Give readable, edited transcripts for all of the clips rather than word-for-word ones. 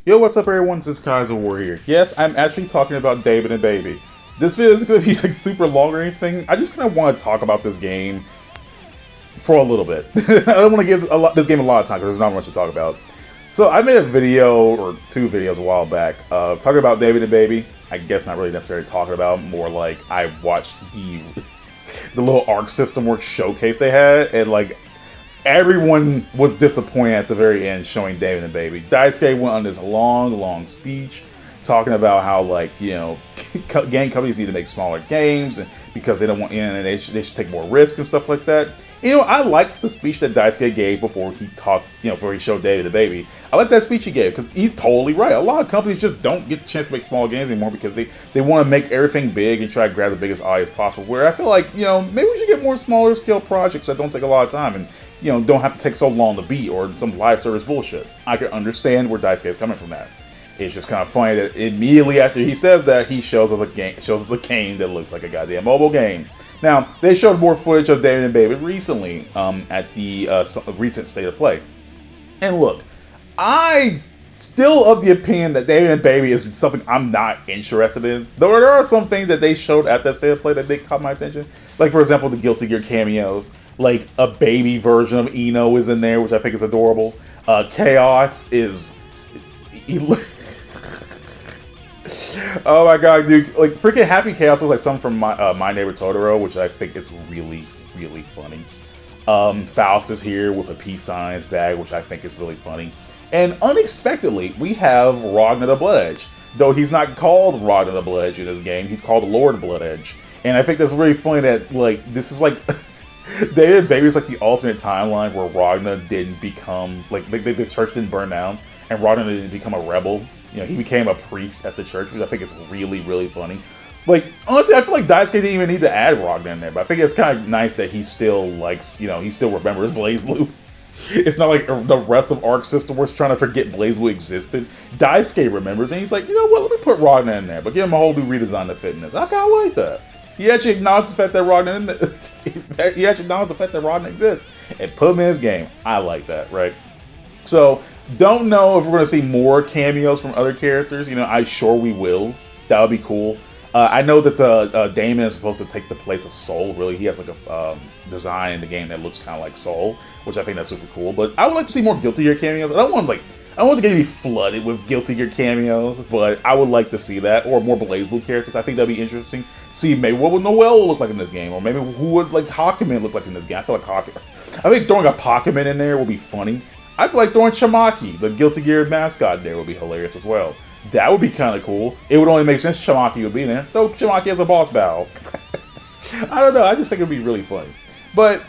Yo, what's up everyone, this is Kaizouwar here. Yes, I'm actually talking about David and Baby. This video isn't going to be like super long or anything. I just kind of want to talk about this game for a little bit. I don't want to give this game a lot of time because there's not much to talk about. So I made a video, or two videos a while back, talking about David and Baby. I guess not really necessarily talking about, more like I watched the little Arc System Works showcase they had, and like everyone was disappointed at the very end showing David and Baby. Daisuke went on this long speech talking about how, like, you know, game companies need to make smaller games and because they don't want, and they should take more risk and stuff like that. You know, I liked the speech that Daisuke gave before he talked, you know, before he showed David and Baby. I like that speech he gave because he's totally right. A lot of companies just don't get the chance to make small games anymore because they want to make everything big and try to grab the biggest audience possible. Where I feel like, you know, maybe we should get more smaller scale projects that don't take a lot of time and, you know, don't have to take so long to beat or some live service bullshit. I can understand where Daisuke is coming from that. It's just kind of funny that immediately after he says that, he shows us a game that looks like a goddamn mobile game. Now, they showed more footage of David and Baby recently at the recent State of Play. And look, I still of the opinion that David and Baby is something I'm not interested in. Though there are some things that they showed at that State of Play that they caught my attention. Like, for example, the Guilty Gear cameos. Like, a baby version of Eno is in there, which I think is adorable. Chaos is... Oh my god, dude. Like, freaking Happy Chaos was like something from My Neighbor Totoro, which I think is really funny. Faust is here with a peace sign in his bag, which I think is really funny. And unexpectedly, we have Ragnar the Blood Edge. Though he's not called Ragnar the Blood Edge in this game, he's called Lord Blood Edge. And I think that's really funny that, like, this is like... David and Baby is like the alternate timeline where Ragnar didn't become... Like, the church didn't burn down, and Ragnar didn't become a rebel. You know, he became a priest at the church, which I think is really funny. Like, honestly, I feel like Daisuke didn't even need to add Ragnar in there, but I think it's kind of nice that he still likes, you know, he still remembers BlazBlue. It's not like the rest of Arc System Works trying to forget BlazBlue existed. Daisuke remembers, and he's like, you know what, let me put Ragnar in there, but give him a whole new redesign to fit in this. I kind of like that. He actually acknowledged the fact that Ragnar exists and put him in his game. I like that, right? So, don't know if we're going to see more cameos from other characters. You know, I'm sure we will. That would be cool. I know that the Damon is supposed to take the place of Soul. Really, he has like a design in the game that looks kind of like Soul, which I think that's super cool. But I would like to see more Guilty Gear cameos. I don't want the game to be flooded with Guilty Gear cameos, but I would like to see that, or more BlazBlue characters. I think that'd be interesting. See maybe what would Noelle look like in this game, or maybe who would like Hakumen look like in this game. I feel like I think throwing a Hakumen in there would be funny. I feel like throwing Chamaki, the Guilty Gear mascot, there would be hilarious as well. That would be kind of cool. It would only make sense Chamaki would be there. Though Chamaki has a boss battle. I don't know. I just think it would be really funny. But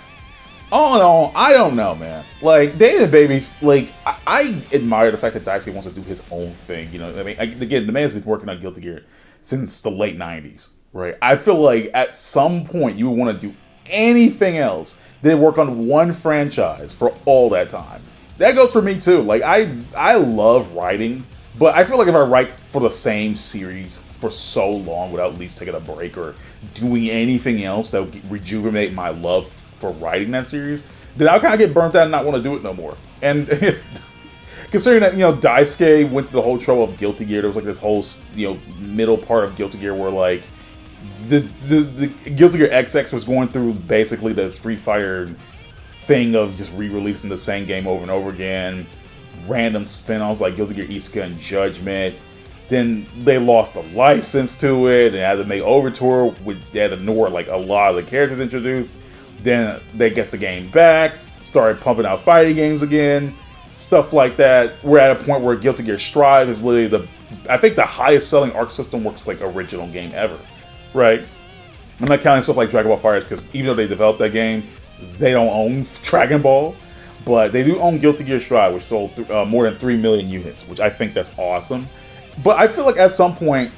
all in all, I don't know, man. Like, David and Baby, like, I admire the fact that Daisuke wants to do his own thing. You know, I mean, again, the man's been working on Guilty Gear since the late 90s, right? I feel like at some point you would want to do anything else than work on one franchise for all that time. That goes for me too. Like, I love writing, but I feel like if I write for the same series for so long without at least taking a break or doing anything else that would rejuvenate my love for writing that series, then I'll kind of get burnt out and not want to do it no more. And considering that, you know, Daisuke went through the whole trouble of Guilty Gear, there was like this whole, you know, middle part of Guilty Gear where like the Guilty Gear XX was going through basically the Street Fighter thing of just re-releasing the same game over and over again, random spin-offs like Guilty Gear Isuka and Judgment. Then they lost the license to it and had to make Overture, they had to ignore like a lot of the characters introduced. Then they get the game back, started pumping out fighting games again, stuff like that. We're at a point where Guilty Gear Strive is literally I think the highest selling Arc System Works like original game ever, right? I'm not counting stuff like Dragon Ball FighterZ because even though they developed that game, they don't own Dragon Ball, but they do own Guilty Gear Strive, which sold more than 3 million units, which I think that's awesome. But I feel like at some point,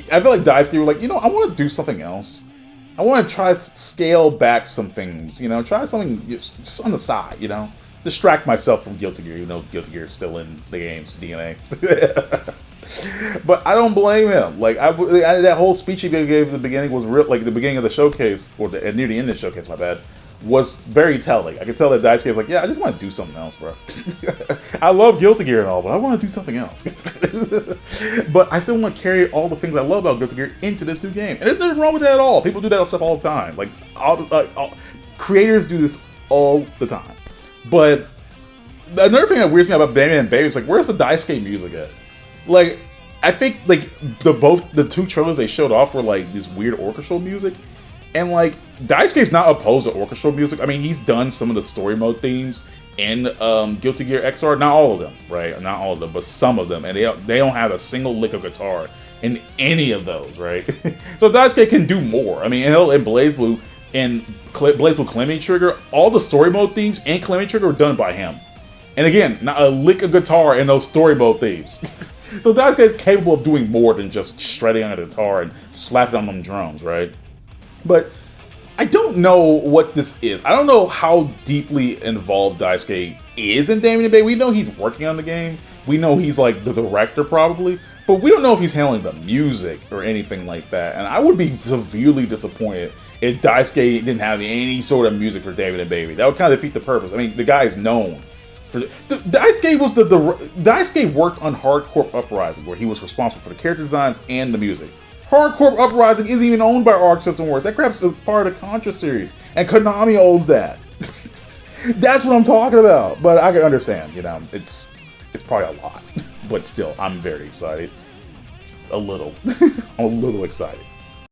I feel like Daisuke were like, you know, I want to do something else. I want to try to scale back some things, you know, try something just on the side, you know, distract myself from Guilty Gear, even though Guilty Gear is still in the game's DNA. But I don't blame him. Like, that whole speech he gave at the beginning was real. Like, the beginning of the showcase, or near the end of the showcase, my bad, was very telling. I could tell that Daisuke was like, yeah, I just want to do something else, bro. I love Guilty Gear and all, but I want to do something else. But I still want to carry all the things I love about Guilty Gear into this new game. And there's nothing wrong with that at all. People do that stuff all the time. Like, creators do this all the time. But another thing that weirds me about Baby and Baby is like, where's the Daisuke music at? Like, I think like the two trailers they showed off were like this weird orchestral music. And like, Daisuke's not opposed to orchestral music. I mean, he's done some of the story mode themes in Guilty Gear XR. Not all of them, right? Not all of them, but some of them. And they don't have a single lick of guitar in any of those, right? So Daisuke can do more. I mean, in BlazBlue and BlazBlue Calamity Trigger, all the story mode themes and Calamity Trigger were done by him. And again, not a lick of guitar in those story mode themes. So Daisuke is capable of doing more than just shredding on a guitar and slapping on them drums, right? But I don't know what this is. I don't know how deeply involved Daisuke is in Damon and Bay. We know he's working on the game. We know he's like the director probably. But we don't know if he's handling the music or anything like that. And I would be severely disappointed if Daisuke didn't have any sort of music for David and Baby. That would kind of defeat the purpose. I mean, the guy is known for Daisuke was Daisuke worked on Hardcore Uprising, where he was responsible for the character designs and the music. Hardcore Uprising isn't even owned by Arc System Works. That crap's part of the Contra series, and Konami owns that. That's what I'm talking about. But I can understand, you know, it's probably a lot, but still, I'm very excited. A little, I'm a little excited.